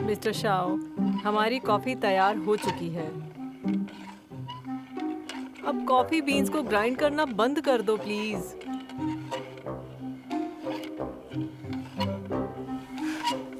Mister Shao, हमारी coffee तैयार हो चुकी है। अब कॉफी बीन्स को ग्राइंड करना बंद कर दो प्लीज।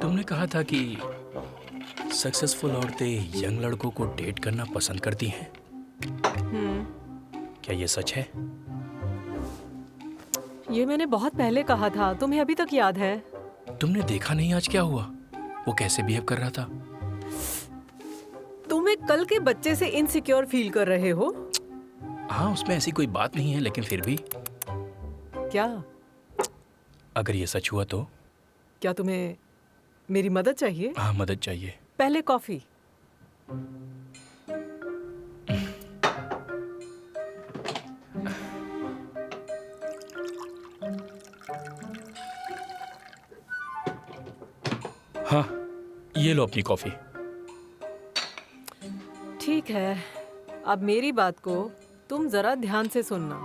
तुमने कहा था कि सक्सेसफुल औरतें यंग लड़कों को डेट करना पसंद करती हैं। क्या ये सच है? ये मैंने बहुत पहले कहा था, तुम्हें अभी तक याद है? तुमने देखा नहीं आज क्या हुआ? वो कैसे बिहेव कर रहा था? तुम एक कल के बच्चे से इनसिक्योर फील कर रहे हो? हाँ, उसमें ऐसी कोई बात नहीं है, लेकिन फिर भी क्या? अगर ये सच हुआ तो? क्या तुम्हें मेरी मदद चाहिए? हाँ, मदद चाहिए। पहले कॉफी। हाँ, ये लो अपनी कॉफी। ठीक है, अब मेरी बात को तुम जरा ध्यान से सुनना।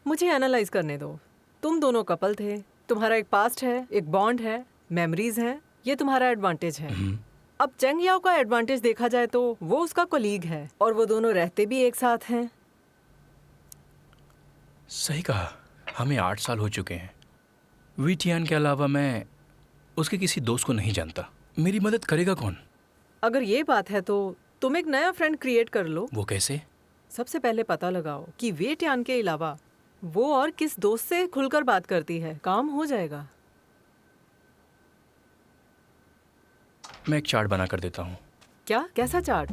मुझे एनालाइज करने दो। तुम दोनों कपल थे, तुम्हारा एक पास्ट है, एक बॉन्ड है, मेमोरीज हैं, ये तुम्हारा एडवांटेज है। अब चेंग याओ का एडवांटेज देखा जाए तो वो उसका कोलीग है और वो दोनों रहते भी एक साथ हैं। सही कहा, हमें 8 साल हो चुके हैं। वीटियान के अलावा मैं उसके किसी दोस्त को नहीं जानता। मेरी मदद करेगा कौन? अगर ये बात है तो तुम एक नया फ्रेंड क्रिएट कर लो। वो कैसे? सबसे पहले पता लगाओ कि वे ट्यान के अलावा वो और किस दोस्त से खुलकर बात करती है। काम हो जाएगा। मैं एक चार्ट बना कर देता हूँ। क्या? कैसा चार्ट?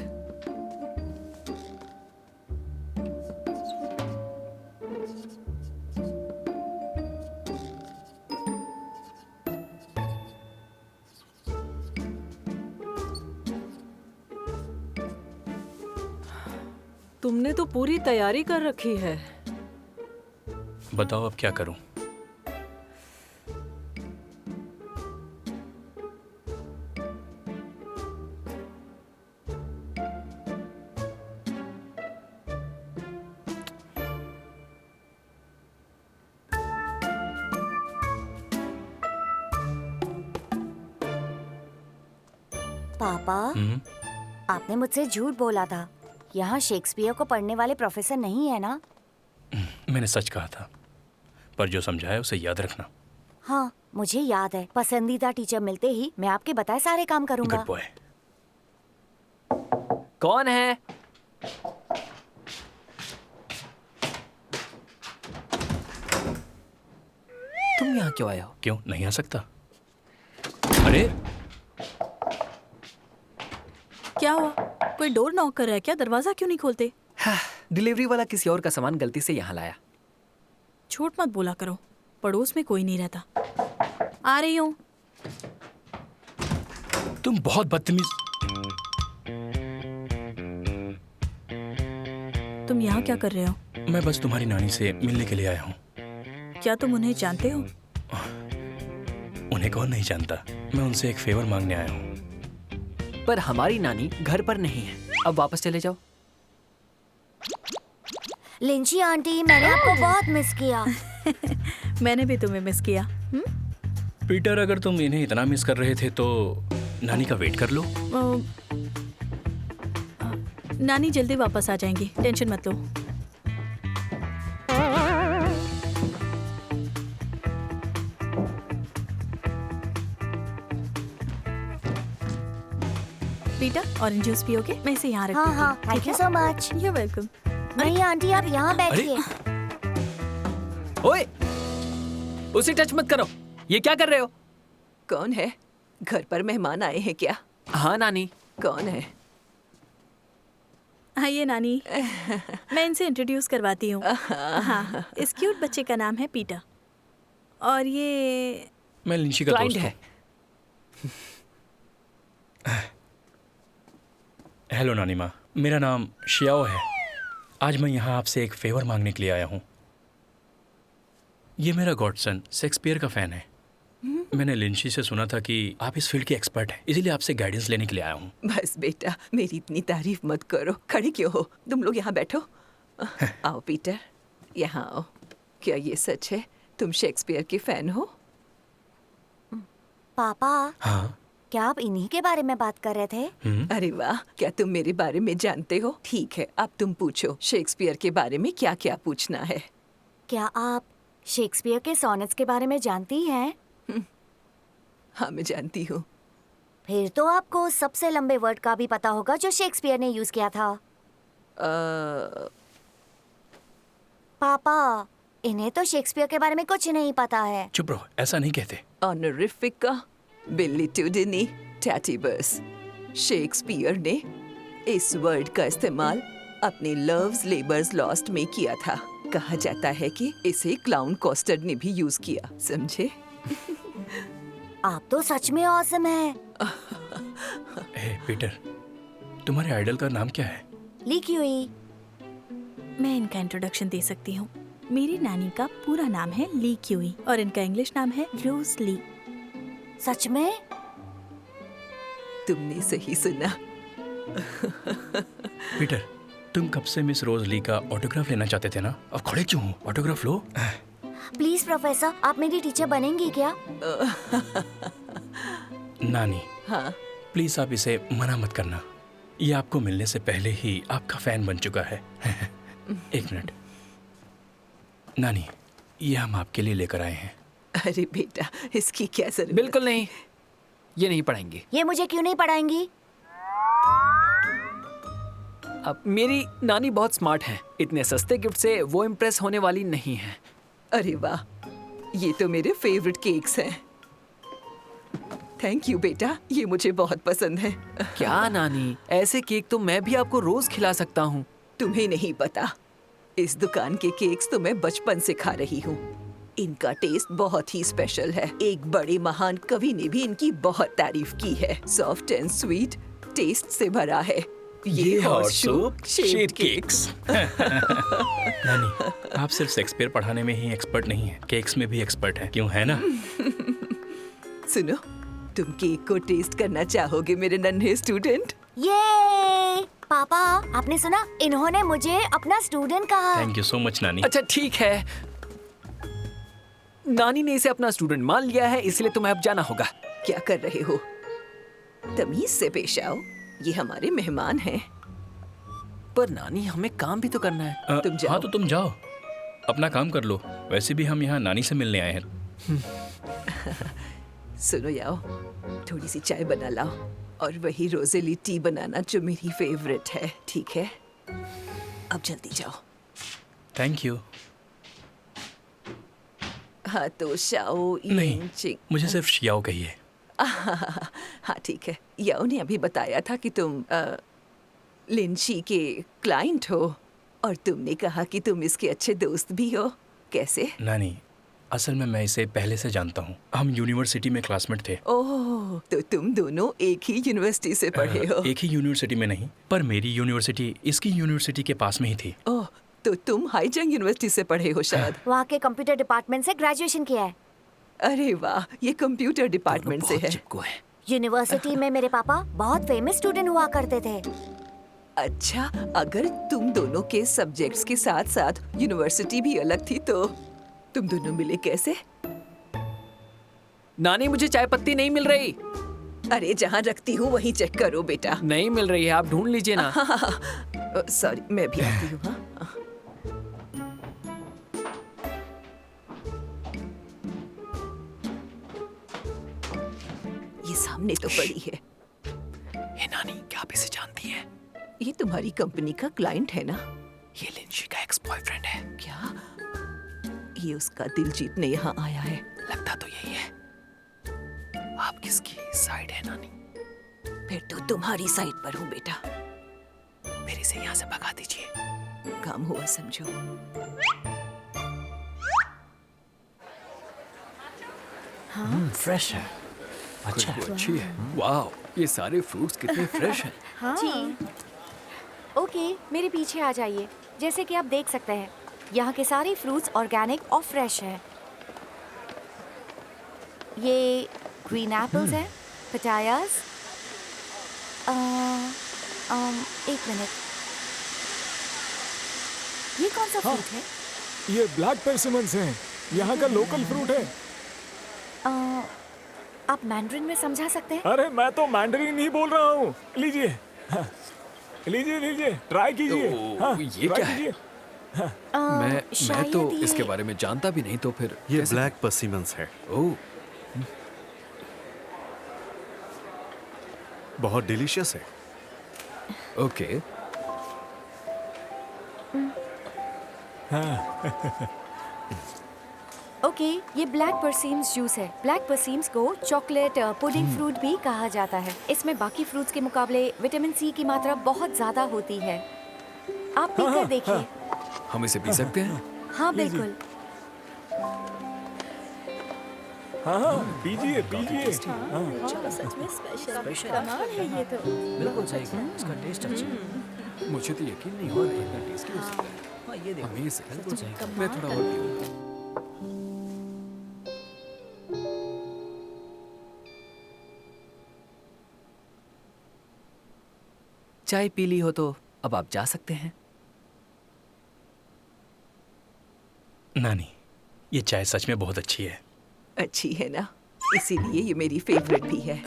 तुमने तो पूरी तैयारी कर रखी है। बताओ अब क्या करूँ? पापा, आपने मुझसे झूठ बोला था। यहाँ शेक्सपियर को पढ़ने वाले प्रोफेसर नहीं है ना? मैंने सच कहा था, पर जो समझाया उसे याद रखना। हाँ, मुझे याद है। पसंदीदा टीचर मिलते ही मैं आपके बताए सारे काम करूँगा। Good boy. कौन है? तुम यहाँ क्यों आए हो? क्यों नहीं आ सकता? अरे क्या हुआ? कोई डोर नॉक कर रहा है क्या? दरवाजा क्यों नहीं खोलते? डिलीवरी वाला किसी और का सामान गलती से यहाँ लाया। झूठ मत बोला करो, पड़ोस में कोई नहीं रहता। आ रही हूँ। तुम बहुत बदतमीज। तुम यहाँ क्या कर रहे हो? मैं बस तुम्हारी नानी से मिलने के लिए आया हूँ। क्या तुम उन्हें जानते हो? उन्हें कौन नहीं जानता। मैं उनसे एक फेवर मांगने आया हूँ। पर हमारी नानी घर पर नहीं है। अब वापस चले जाओ। लिंची आंटी, मैंने आपको बहुत मिस किया। मैंने भी तुम्हें मिस किया। पीटर, अगर तुम इन्हें इतना मिस कर रहे थे तो नानी का वेट कर लो। नानी जल्दी वापस आ जाएंगी, टेंशन मत लो। पीटर, ऑरेंज जूस पियोगे? मैं इसे यहाँ रखती हाँ हूँ। हाँ, thank you so much. You welcome. नहीं आंटी, आप यहाँ बैठिए। ओए, उसे टच मत करो। ये क्या कर रहे हो? कौन है? घर पर मेहमान आए हैं क्या? हाँ नानी। कौन है? आइए नानी, मैं इनसे इंट्रोड्यूस करवाती हूँ। हाँ, इस क्यूट बच्चे का नाम है पीटर और ये मैं लिंची का क्लाइंट दोस्त है। हेलो नानी माँ, मेरा नाम शियाओ है। आज मैं यहाँ आपसे एक फेवर मांगने के लिए आया हूँ। ये मेरा गॉडसन शेक्सपियर का फैन है। मैंने लिंची से सुना था कि आप इस फील्ड के एक्सपर्ट हैं, इसीलिए आपसे गाइडेंस लेने के लिए आया हूँ। बस बेटा, मेरी इतनी तारीफ मत करो। खड़े क्यों हो? तुम लोग यहाँ बैठो। आओ पीटर, यहाँ आओ। क्या ये सच है तुम शेक्सपियर के फैन हो? पापा, हाँ। क्या आप इन्हीं के बारे में बात कर रहे थे? अरे वाह, क्या तुम मेरे बारे में जानते हो? ठीक है, अब तुम पूछो शेक्सपियर के बारे में क्या क्या पूछना है। क्या आप शेक्सपियर के सोनेट्स के बारे में जानती हैं? हाँ, मैं जानती हूँ। फिर तो आपको सबसे लंबे वर्ड का भी पता होगा जो शेक्सपियर ने यूज किया था। पापा, इन्हें तो शेक्सपियर के बारे में कुछ नहीं पता है। चुप रहो, ऐसा नहीं कहते। ऑनरिफिका, बिलिट्यूडिनी, टैटिबस। शेक्सपियर ने इस वर्ड का इस्तेमाल अपने लव्स लेबर्स लॉस्ट में किया था। कहा जाता है कि इसे क्लाउन कॉस्टर्ड ने भी यूज किया, समझे? आप तो सच में ऑसम हैं। हे पीटर, तुम्हारे आइडल का नाम क्या है? ली क्यूई। मैं इनका इंट्रोडक्शन दे सकती हूँ। मेरी नानी का पूरा नाम है ली क्यूई और इनका इंग्लिश नाम है रोज ली। सच में? तुमने सही सुना। पीटर, तुम कब से मिस रोज ली का ऑटोग्राफ लेना चाहते थे ना? अब खड़े क्यों हो? Autograph low. प्लीज प्रोफेसर, आप मेरी टीचर बनेंगी क्या? नानी, हाँ, प्लीज आप इसे मना मत करना। ये आपको मिलने से पहले ही आपका फैन बन चुका है। एक मिनट। नानी, ये हम आपके लिए लेकर आए हैं। अरे बेटा, इसकी क्या जरूरत? बिल्कुल नहीं, ये नहीं पढ़ाएंगे। ये मुझे क्यों नहीं पढ़ाएंगी? अब मेरी नानी बहुत स्मार्ट है, इतने सस्ते गिफ्ट से वो इम्प्रेस होने वाली नहीं है। अरे वाह, ये तो मेरे फेवरेट केक्स हैं। थैंक यू बेटा, ये मुझे बहुत पसंद है। क्या नानी, ऐसे केक तो मैं भी आपको रोज खिला सकता हूँ। तुम्हें नहीं पता, इस दुकान के केक्स तो मैं बचपन से खा रही हूँ। इनका टेस्ट बहुत ही स्पेशल है। एक बड़े महान कवि ने भी इनकी बहुत तारीफ की है। सॉफ्ट एंड स्वीट टेस्ट से भरा है ये हॉर्स शेप केक्स। नानी, आप सिर्फ शेक्सपियर पढ़ाने में ही एक्सपर्ट नहीं है, केक्स में भी एक्सपर्ट है, क्यों है ना? सुनो, तुम केक को टेस्ट करना चाहोगे मेरे नन्हे स्टूडेंट? ये पापा, आपने सुना? इन्होंने मुझे अपना स्टूडेंट कहा। थैंक यू सो मच नानी। अच्छा ठीक है, नानी ने इसे अपना स्टूडेंट मान लिया है, इसलिए तुम्हें अब जाना होगा। क्या कर रहे हो? तमीज से पेश आओ, ये हमारे मेहमान हैं। पर नानी, हमें काम भी तो करना है। तुम जाओ। हाँ तो तुम जाओ, अपना काम कर लो। वैसे भी हम यहाँ नानी से मिलने आए हैं। सुनो याओ, थोड़ी सी चाय बना लाओ और वही रोजेली टी बनाना जो मेरी फेवरेट है, ठीक है? अब जल्दी जाओ। Thank you. हाँ तो शाओ नहीं, इंचिंग। मुझे सिर्फ शियाओ कहिए। हाँ ठीक है। याओ ने अभी बताया था कि तुम लिंची के क्लाइंट हो और तुमने कहा कि तुम इसके अच्छे दोस्त भी हो। कैसे? नानी, असल में मैं इसे पहले से जानता हूँ। हम यूनिवर्सिटी में क्लासमेट थे। ओह, तो तुम दोनों एक ही यूनिवर्सिटी से पढ़े हो? एक ही यूनिवर्सिटी में नहीं, पर मेरी यूनिवर्सिटी इसकी यूनिवर्सिटी के पास में ही थी। ओह, तो तुम हाईजंग यूनिवर्सिटी से पढ़े हो शायद। वहाँ के कंप्यूटर डिपार्टमेंट से ग्रेजुएशन किया है। अरे वाह, ये कंप्यूटर डिपार्टमेंट से है। चिपको है। यूनिवर्सिटी में मेरे पापा बहुत फेमस स्टूडेंट हुआ करते थे। अच्छा, अगर तुम दोनों के सब्जेक्ट्स के साथ साथ यूनिवर्सिटी भी अलग थी तो तुम दोनों मिले कैसे? नानी, मुझे चाय पत्ती नहीं मिल रही। अरे जहाँ रखती हूँ वहीं चेक करो बेटा। नहीं मिल रही है, आप ढूंढ लीजिए ना। सॉरी, मैं भी आती हूँ। हाँ ये सामने तो पड़ी है। ये नानी, क्या आप इसे जानती हैं? ये तुम्हारी कंपनी का क्लाइंट है ना? ये लिंची का एक्स बॉयफ्रेंड है। क्या ये उसका दिल जीतने यहाँ आया है? लगता तो यही है। आप किसकी साइड है नानी? फिर तो तुम्हारी साइड पर हूँ बेटा। मेरे से यहाँ से भगा दीजिए। काम हुआ समझो। फ्रेश है। अच्छा है। अच्छी है। वाह, ये सारे फ्रूट्स कितने फ्रेश हैं। हाँ। ओके, मेरे पीछे आ जाइए। जैसे कि आप देख सकते हैं, यहाँ के सारे फ्रूट्स ऑर्गेनिक और फ्रेश हैं। ये ग्रीन एप्पल्स हैं, पटायाज। एक मिनट, ये कौन सा फ्रूट है? ये ब्लैक परसिमन्स हैं, यहाँ का लोकल फ्रूट है। आप मैंड्रिन में समझा सकते हैं? अरे मैं तो मैंडरिन नहीं बोल रहा हूँ। लीजिए, हाँ, लीजिए लीजिए, ट्राई कीजिए। हाँ, ये ट्राई क्या है? कीजिए। मैं शायद तो ये- इसके बारे में जानता भी नहीं, तो फिर ये कैसे- ब्लैक पर्सिमन्स है, ओह, बहुत डिलीशियस है। ओके। ओके, ये ब्लैक परसीम्स जूस है। ब्लैक परसीम्स को चॉकलेट पुडिंग फ्रूट भी कहा जाता है। इसमें बाकी फ्रूट्स के मुकाबले विटामिन सी की मात्रा बहुत ज्यादा होती है। आप पीकर देखिए। हम इसे पी सकते हैं? हाँ बिल्कुल। हाँ हाँ, पीजिए पीजिए। हाँ, सच में स्पेशल कमाल है ये तो। बिल्कुल सही कहा, इसका टेस्ट अच्छा है। मुझे तो यकीन नहीं हो रहा है इतना टेस्टी हो सकता है। हाँ, ये देखो, Amazing। बिल्कुल सही कहा। मैं थोड़ा और पीऊंगा। चाय पी ली हो तो अब आप जा सकते हैं। नानी, ये चाय सच में बहुत अच्छी है। अच्छी है ना, इसीलिए ये मेरी फेवरेट भी है।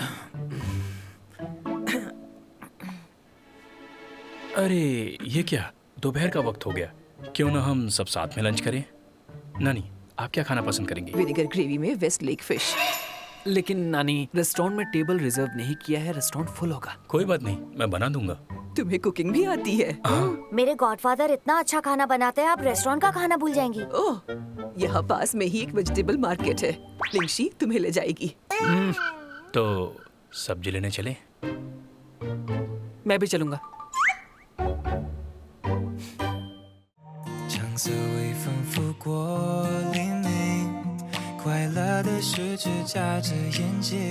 अरे ये क्या, दोपहर का वक्त हो गया। क्यों ना हम सब साथ में लंच करें? नानी, आप क्या खाना पसंद करेंगी? विनेगर ग्रेवी में वेस्ट लेक फिश। लेकिन नानी, रेस्टोरेंट में टेबल रिजर्व नहीं किया है, रेस्टोरेंट फुल होगा। कोई बात नहीं, मैं बना दूंगा। तुम्हें कुकिंग भी आती है? मेरे गॉडफादर इतना अच्छा खाना बनाते हैं, आप रेस्टोरेंट का खाना भूल जाएंगी। ओह, यहाँ पास में ही एक वेजिटेबल मार्केट है। लिंगशी तुम्हें ले जाएगी। तो सब्जी लेने चले? मैं भी चलूंगा। 橙色微风拂过黎明，快乐的十指夹着眼睛，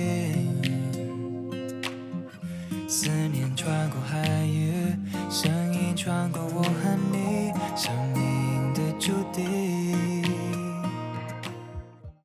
思念穿过海域，声音穿过我和你，什么